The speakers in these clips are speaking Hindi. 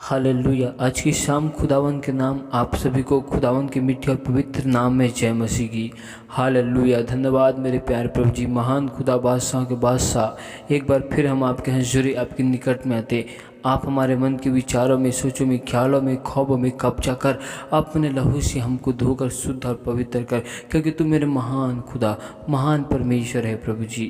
हालेलुया। आज की शाम खुदावन के नाम आप सभी को खुदावन के मीठे और पवित्र नाम में जय मसीह की। हालेलुया। धन्यवाद मेरे प्यारे प्रभु जी, महान खुदा बादशाह के बादशाह। एक बार फिर हम आपके हज़ूरी आपके निकट में आते। आप हमारे मन के विचारों में, सोचों में, ख्यालों में, ख्वाबों में कब्जा कर अपने लहू से हमको धोकर शुद्ध और पवित्र कर, क्योंकि तू मेरे महान खुदा, महान परमेश्वर है प्रभु जी।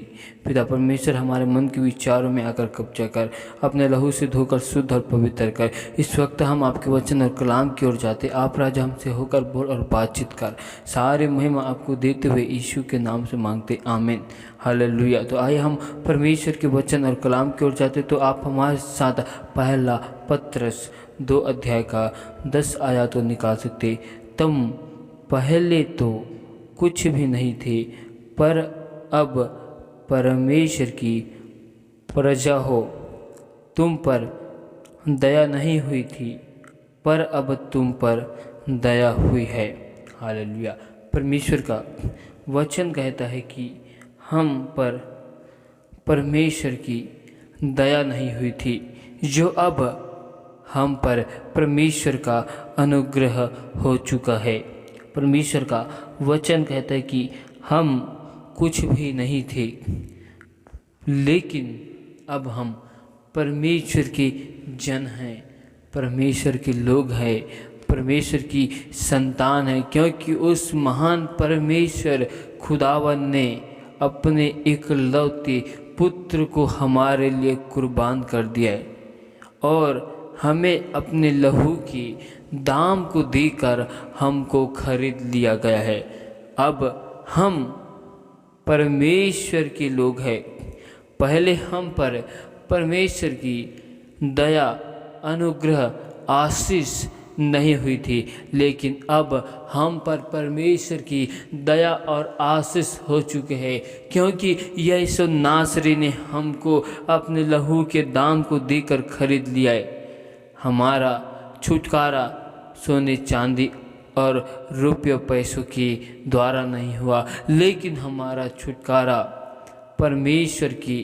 पिता परमेश्वर, हमारे मन के विचारों में आकर कब्जा कर, अपने लहू से धोकर शुद्ध और पवित्र कर। इस वक्त हम आपके वचन और कलाम की ओर जाते। आप राजा हमसे होकर बोल और बातचीत कर। सारे महिमा आपको देते हुए यीशु के नाम से मांगते, आमीन। हालेलुया। तो आइए हम परमेश्वर के वचन और कलाम की ओर जाते। तो आप हमारे साथ पहला पत्रस 2 अध्याय का 10 आयत तो निकाल सकते। तुम पहले तो कुछ भी नहीं थे, पर अब परमेश्वर की प्रजा हो। तुम पर दया नहीं हुई थी, पर अब तुम पर दया हुई है। हालेलुया। परमेश्वर का वचन कहता है कि हम पर परमेश्वर की दया नहीं हुई थी, जो अब हम पर परमेश्वर का अनुग्रह हो चुका है। परमेश्वर का वचन कहता है कि हम कुछ भी नहीं थे, लेकिन अब हम परमेश्वर के जन हैं, परमेश्वर के लोग हैं, परमेश्वर की संतान है, क्योंकि उस महान परमेश्वर खुदावन ने अपने इकलौते पुत्र को हमारे लिए कुर्बान कर दिया है और हमें अपने लहू के दाम को देकर हमको खरीद लिया गया है। अब हम परमेश्वर के लोग हैं। पहले हम पर परमेश्वर की दया, अनुग्रह, आशीष नहीं हुई थी, लेकिन अब हम पर परमेश्वर की दया और आशीष हो चुके हैं, क्योंकि यीशु नासरी ने हमको अपने लहू के दाम को देकर खरीद लिया है। हमारा छुटकारा सोने चांदी और रुपये पैसों के द्वारा नहीं हुआ, लेकिन हमारा छुटकारा परमेश्वर की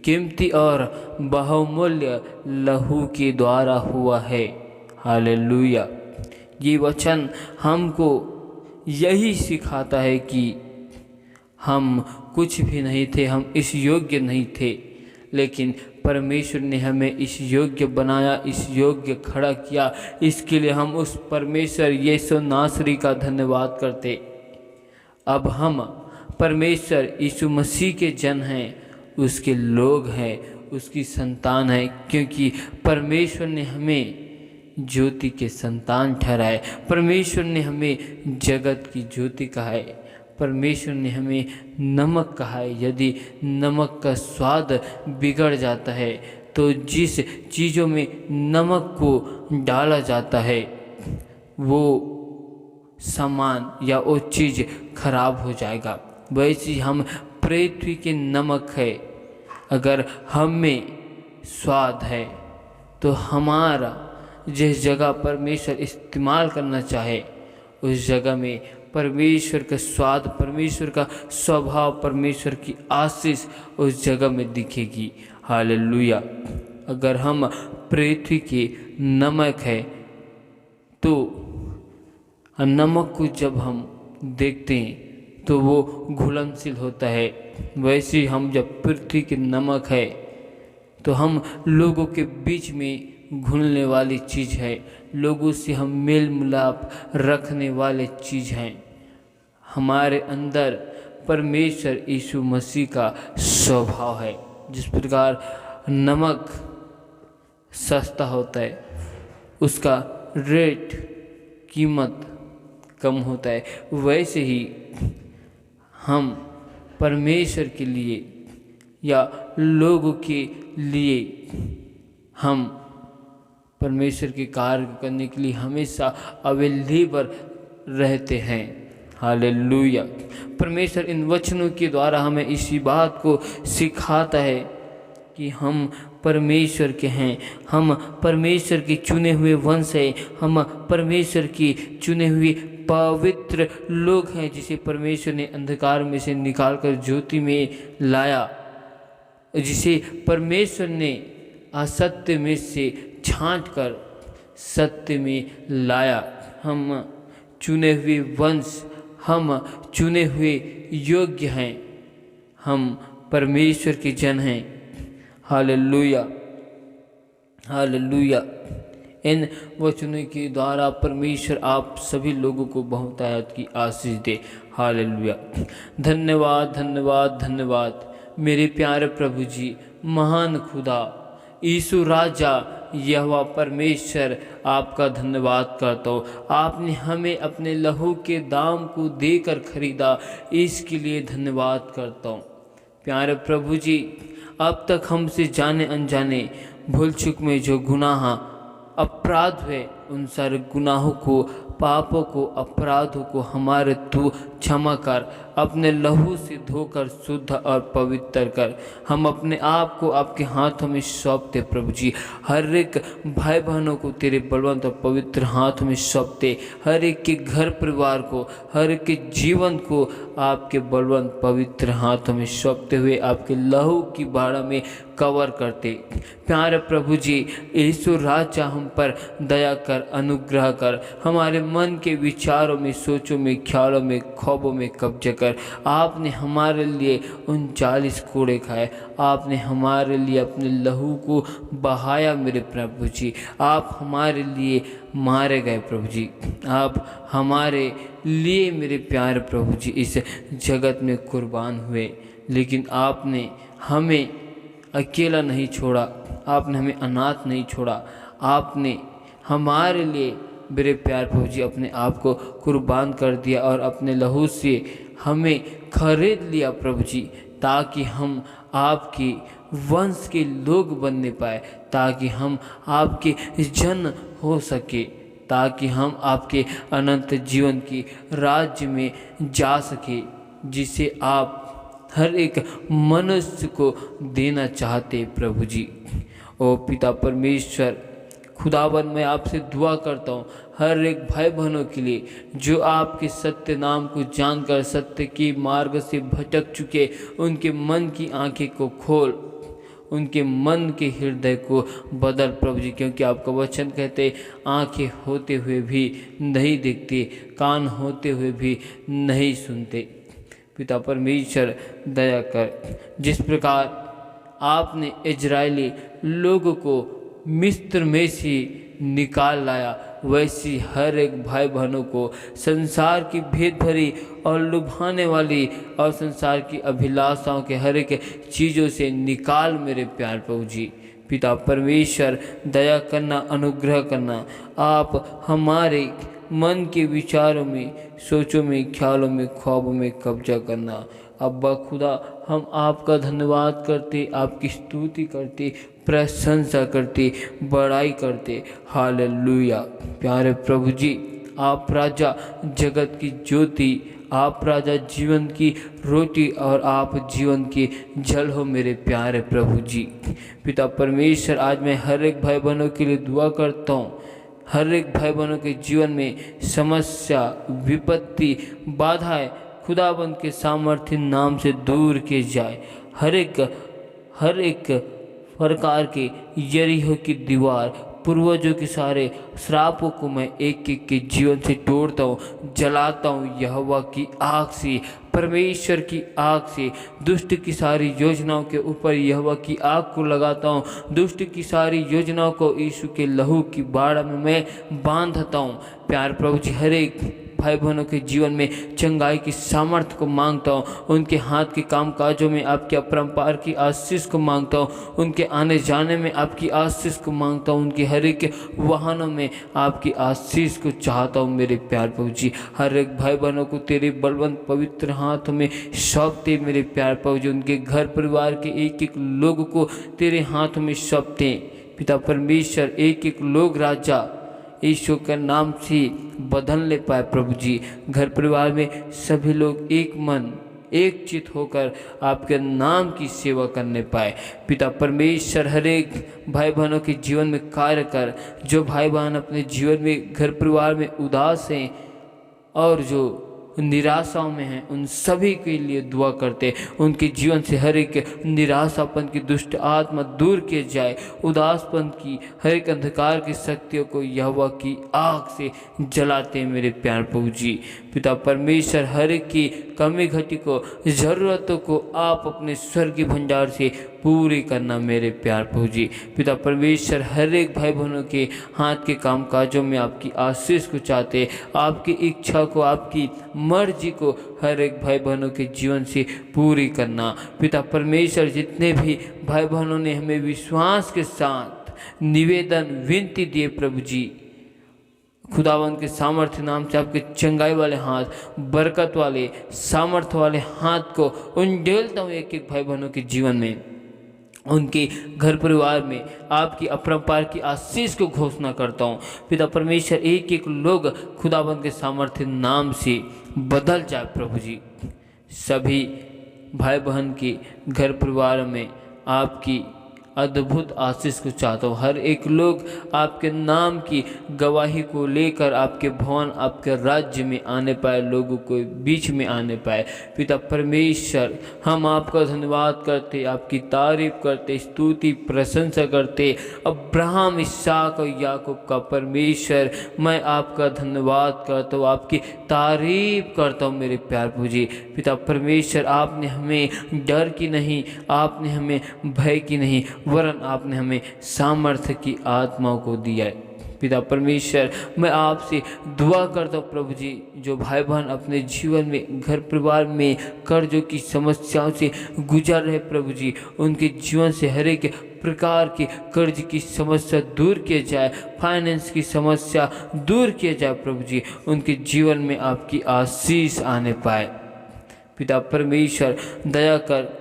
कीमती और बहुमूल्य लहू के द्वारा हुआ है। हालेलुया। ये वचन हमको यही सिखाता है कि हम कुछ भी नहीं थे, हम इस योग्य नहीं थे, लेकिन परमेश्वर ने हमें इस योग्य बनाया, इस योग्य खड़ा किया। इसके लिए हम उस परमेश्वर यीशु नासरी का धन्यवाद करते। अब हम परमेश्वर यीशु मसीह के जन हैं, उसके लोग हैं, उसकी संतान है, क्योंकि परमेश्वर ने हमें ज्योति के संतान ठहराए। परमेश्वर ने हमें जगत की ज्योति कहा है। परमेश्वर ने हमें नमक कहा है। यदि नमक का स्वाद बिगड़ जाता है, तो जिस चीज़ों में नमक को डाला जाता है वो सामान या वो चीज़ खराब हो जाएगा। वैसे हम पृथ्वी के नमक है। अगर हम में स्वाद है तो हमारा जिस जगह परमेश्वर इस्तेमाल करना चाहे, उस जगह में परमेश्वर का स्वाद, परमेश्वर का स्वभाव, परमेश्वर की आशीष उस जगह में दिखेगी। हालेलुया। अगर हम पृथ्वी के नमक है, तो नमक को जब हम देखते हैं तो वो घुलनशील होता है। वैसे ही हम जब पृथ्वी के नमक है, तो हम लोगों के बीच में घुलने वाली चीज़ है, लोगों से हम मेल मिलाप रखने वाले चीज़ हैं। हमारे अंदर परमेश्वर यीशु मसीह का स्वभाव है। जिस प्रकार नमक सस्ता होता है, उसका रेट, कीमत कम होता है, वैसे ही हम परमेश्वर के लिए या लोगों के लिए, हम परमेश्वर के कार्य करने के लिए हमेशा अवेलेबल रहते हैं। हालेलुया। परमेश्वर इन वचनों के द्वारा हमें इसी बात को सिखाता है कि हम परमेश्वर के हैं, हम परमेश्वर के चुने हुए वंश हैं, हम परमेश्वर के चुने हुए पवित्र लोग हैं, जिसे परमेश्वर ने अंधकार में से निकालकर ज्योति में लाया, जिसे परमेश्वर ने असत्य में से छांट कर सत्य में लाया। हम चुने हुए वंश, हम चुने हुए योग्य हैं, हम परमेश्वर के जन हैं। Hallelujah, hallelujah. इन वचनों के द्वारा परमेश्वर आप सभी लोगों को बहुतायत की आशीष दे। हालेलुया। धन्यवाद, धन्यवाद, धन्यवाद मेरे प्यारे प्रभु जी, महान खुदा यीशु राजा यहोवा परमेश्वर, आपका धन्यवाद करता हूँ। आपने हमें अपने लहू के दाम को देकर खरीदा, इसके लिए धन्यवाद करता हूँ। प्यारे प्रभु जी, अब तक हमसे जाने अनजाने भूल चूक में जो गुनाह अपराध हुए, उन सारे गुनाहों को, पापों को, अपराधों को हमारे तू क्षमा कर, अपने लहू से धोकर शुद्ध और पवित्र कर। हम अपने आप को आपके हाथों में सौंपते प्रभु जी। हर एक भाई बहनों को तेरे बलवंत और पवित्र हाथों में सौंपते, हर एक के घर परिवार को, हर एक के जीवन को आपके बलवंत पवित्र हाथों में सौंपते हुए आपके लहू की बाड़ा में कवर करते। प्यारे प्रभु जी, यीशु राजा हम पर दया कर, अनुग्रह कर, हमारे मन के विचारों में, सोचों में, ख्यालों में, ख्वाबों में कब्जा कर। आपने हमारे लिए 39 कोड़े खाए, आपने हमारे लिए अपने लहू को बहाया मेरे प्रभु जी। आप हमारे लिए मारे गए प्रभु जी, आप हमारे लिए मेरे प्यारे प्रभु जी इस जगत में कुर्बान हुए। लेकिन आपने हमें अकेला नहीं छोड़ा, आपने हमें अनाथ नहीं छोड़ा, आपने हमारे लिए मेरे प्यार प्रभु जी अपने आप को कुर्बान कर दिया और अपने लहू से हमें खरीद लिया प्रभु जी, ताकि हम आपके वंश के लोग बनने पाए, ताकि हम आपके जन हो सके, ताकि हम आपके अनंत जीवन की राज्य में जा सके, जिसे आप हर एक मनुष्य को देना चाहते प्रभु जी। ओ पिता परमेश्वर खुदावन, मैं आपसे दुआ करता हूँ हर एक भाई बहनों के लिए जो आपके सत्य नाम को जानकर सत्य के मार्ग से भटक चुके, उनके मन की आंखें को खोल, उनके मन के हृदय को बदल प्रभु जी। क्योंकि आपका वचन कहते आंखें होते हुए भी नहीं देखते, कान होते हुए भी नहीं सुनते। पिता परमेश्वर दया कर, जिस प्रकार आपने इजरायली लोगों को मिस्र में से निकाल लाया, वैसी हर एक भाई बहनों को संसार की भेद भरी और लुभाने वाली और संसार की अभिलाषाओं के हर एक चीज़ों से निकाल मेरे प्यार प्रभु जी। पिता परमेश्वर दया करना, अनुग्रह करना, आप हमारे मन के विचारों में, सोचों में, ख्यालों में, ख्वाबों में कब्जा करना। अब्बा खुदा, हम आपका धन्यवाद करते, आपकी स्तुति करते, प्रशंसा करते, बड़ाई करते। हालेलुया। प्यारे प्रभु जी, आप राजा जगत की ज्योति, आप राजा जीवन की रोटी और आप जीवन के जल हो मेरे प्यारे प्रभु जी। पिता परमेश्वर, आज मैं हर एक भाई बहनों के लिए दुआ करता हूँ, हर एक भाई बहनों के जीवन में समस्या, विपत्ति, बाधाएं खुदाबंद के सामर्थ्य नाम से दूर किए जाए। हर एक प्रकार के यरीहो की दीवार, पूर्वजों के सारे श्रापों को मैं एक एक के जीवन से तोड़ता हूँ, जलाता हूँ यहोवा की आग से, परमेश्वर की आग से। दुष्ट की सारी योजनाओं के ऊपर यहोवा की आग को लगाता हूँ, दुष्ट की सारी योजनाओं को यीशु के लहू की बाड़ा में मैं बांधता हूँ। प्यार प्रभु जी, हर एक भाई बहनों के जीवन में चंगाई की सामर्थ्य को मांगता हूँ, उनके हाथ के काम काजों में आपके अपरंपार की आशीष को मांगता हूँ, उनके आने जाने में आपकी आशीष को मांगता हूँ, उनके हर एक वाहनों में आपकी आशीष को चाहता हूँ मेरे प्यार प्रभु जी। हर एक भाई बहनों को तेरे बलवंत पवित्र हाथों में सौंपते मेरे प्यार प्रभु जी, उनके घर परिवार के एक एक लोग को तेरे हाथों में सौंपते। पिता परमेश्वर, एक एक लोग राजा यीशु के नाम से बदल ले पाए प्रभु जी। घर परिवार में सभी लोग एक मन, एक चित होकर आपके नाम की सेवा करने पाए। पिता परमेश्वर, हर एक भाई बहनों के जीवन में कार्य कर। जो भाई बहन अपने जीवन में, घर परिवार में उदास हैं और जो निराशाओं में हैं उन सभी के लिए दुआ करते, उनके जीवन से हर एक निराशापन की दुष्ट आत्मा दूर किए जाए, उदासपन की हर एक अंधकार की शक्तियों को यहोवा की आग से जलाते मेरे प्यार प्रभु जी। पिता परमेश्वर हर एक की कमी घटी को, ज़रूरतों को आप अपने स्वर्गीय भंडार से पूरी करना मेरे प्यार प्रभु जी। पिता परमेश्वर हर एक भाई बहनों के हाथ के काम काजों में आपकी आशीष को चाहते, आपकी इच्छा को, आपकी मर्जी को हर एक भाई बहनों के जीवन से पूरी करना। पिता परमेश्वर जितने भी भाई बहनों ने हमें विश्वास के साथ निवेदन विनती दिए प्रभु जी, खुदावन के सामर्थ्य नाम से आपके चंगाई वाले हाथ, बरकत वाले सामर्थ्य वाले हाथ को उंडेलता हूँ एक एक भाई बहनों के जीवन में, उनके घर परिवार में आपकी अपरंपार की आशीष को घोषणा करता हूँ। पिता परमेश्वर एक एक लोग खुदावन के सामर्थ्य नाम से बदल जाए प्रभु जी। सभी भाई बहन के घर परिवार में आपकी अद्भुत आशीष को चाहता हूँ। हर एक लोग आपके नाम की गवाही को लेकर आपके भवन, आपके राज्य में आने पाए, लोगों को बीच में आने पाए। पिता परमेश्वर हम आपका धन्यवाद करते, आपकी तारीफ करते, स्तुति प्रशंसा करते। अब्राहम, इसहाक और याकूब का परमेश्वर मैं आपका धन्यवाद करता हूँ, आपकी तारीफ करता हूँ मेरे प्यार प्रभु जी। पिता परमेश्वर आपने हमें डर की नहीं, आपने हमें भय की नहीं, वरन आपने हमें सामर्थ्य की आत्मा को दिया है। पिता परमेश्वर मैं आपसे दुआ करता हूँ प्रभु जी, जो भाई बहन अपने जीवन में, घर परिवार में कर्जों की समस्याओं से गुजर रहे प्रभु जी, उनके जीवन से हर एक प्रकार की कर्ज की समस्या दूर किया जाए, फाइनेंस की समस्या दूर किया जाए प्रभु जी, उनके जीवन में आपकी आशीष आने पाए। पिता परमेश्वर दया कर,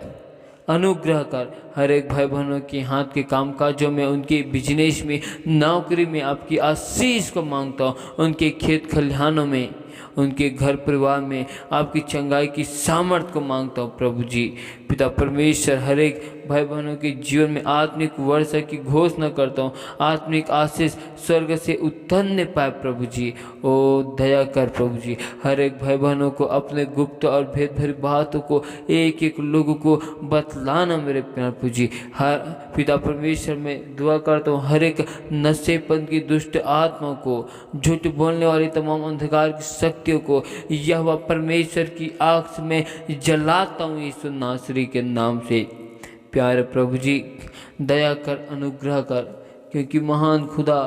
अनुग्रह कर, हर एक भाई बहनों के हाथ के कामकाजों में, उनके बिजनेस में, नौकरी में आपकी आशीष को मांगता हूँ, उनके खेत खलिहानों में, उनके घर परिवार में आपकी चंगाई की सामर्थ्य को मांगता हूँ प्रभु जी। पिता परमेश्वर हर एक भाई बहनों के जीवन में आत्मिक वर्षा की घोषणा करता हूँ, आत्मिक आशीष स्वर्ग से उतरने पाए प्रभु जी। ओ दया कर प्रभु जी, हर एक भाई बहनों को अपने गुप्त और भेद भरी बातों को एक एक लोगों को बतलाना मेरे प्यार प्रभु जी। हर पिता परमेश्वर में दुआ करता हूँ, हर एक नशेपन की दुष्ट आत्मा को, झूठ बोलने वाली तमाम अंधकार की शक्तियों को यहोवा परमेश्वर की आग से मैं जलाता हूँ यीशु नासरी के नाम से। प्यारे प्रभु जी दया कर, अनुग्रह कर, क्योंकि महान खुदा,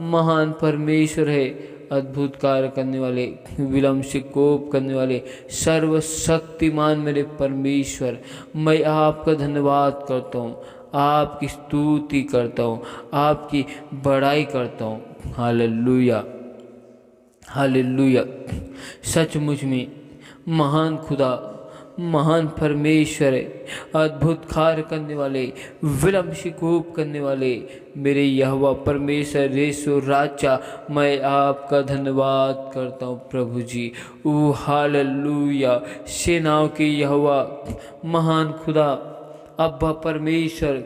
महान परमेश्वर है, अद्भुत कार्य करने वाले, विलम्ब से कोप करने वाले, सर्वशक्तिमान मेरे परमेश्वर, मैं आपका धन्यवाद करता हूँ, आपकी स्तुति करता हूँ, आपकी बड़ाई करता हूँ। Hallelujah, hallelujah. सचमुच में महान खुदा, महान परमेश्वर है, अद्भुत कार्य करने वाले, विलम्ब से कोप करने वाले मेरे यहोवा परमेश्वर यीशु राजा, मैं आपका धन्यवाद करता हूँ प्रभु जी। ओ हालेलुया। सेनाओं के यहोवा, महान खुदा, अब्बा परमेश्वर,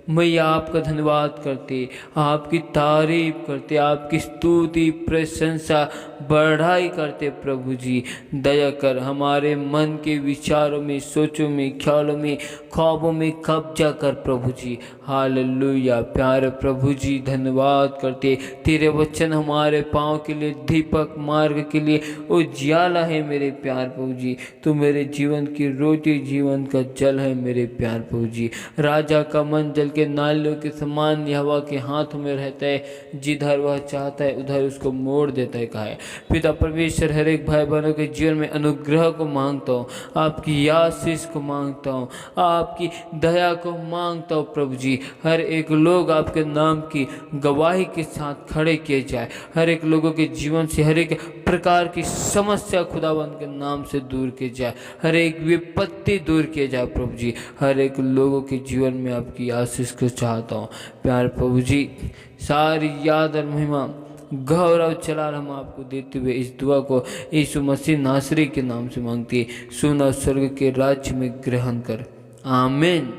मैं आपका धन्यवाद करते, आपकी तारीफ करते, आपकी स्तुति प्रशंसा बढ़ाई करते प्रभु जी। दया कर, हमारे मन के विचारों में, सोचों में, ख्यालों में, ख्वाबों में कब्जा कर प्रभु जी। हालेलुया। प्यारे प्रभु जी धन्यवाद करते, तेरे वचन हमारे पाँव के लिए दीपक, मार्ग के लिए उजियाला है मेरे प्यार प्रभु जी। तू मेरे जीवन की रोटी, जीवन का जल है मेरे प्यार प्रभु जी। राजा का मन जल के नालियों के समान यहोवा के हाथों में रहता है, जिधर वह चाहता है उधर उसको मोड़ देता है कहा है। पिता परमेश्वर हर एक भाई बहनों के जीवन में अनुग्रह को मांगता हूँ, आपकी आशीष को मांगता हूँ, आपकी दया को मांगता हूँ प्रभु जी। हर एक लोग आपके नाम की गवाही के साथ खड़े किए जाए, हर एक लोगों के जीवन से हर एक प्रकार की समस्या खुदावंद के नाम से दूर किए जाए, हर एक विपत्ति दूर किए जाए प्रभु जी। हर एक लोगों के जीवन में आपकी आशीष को चाहता हूँ प्यार प्रभु जी। सारी याद और महिमा, गौरव चला हम आपको देते हुए इस दुआ को यीशु मसीह नासरी के नाम से मांगती है। सुना स्वर्ग के राज्य में ग्रहण कर, आमीन।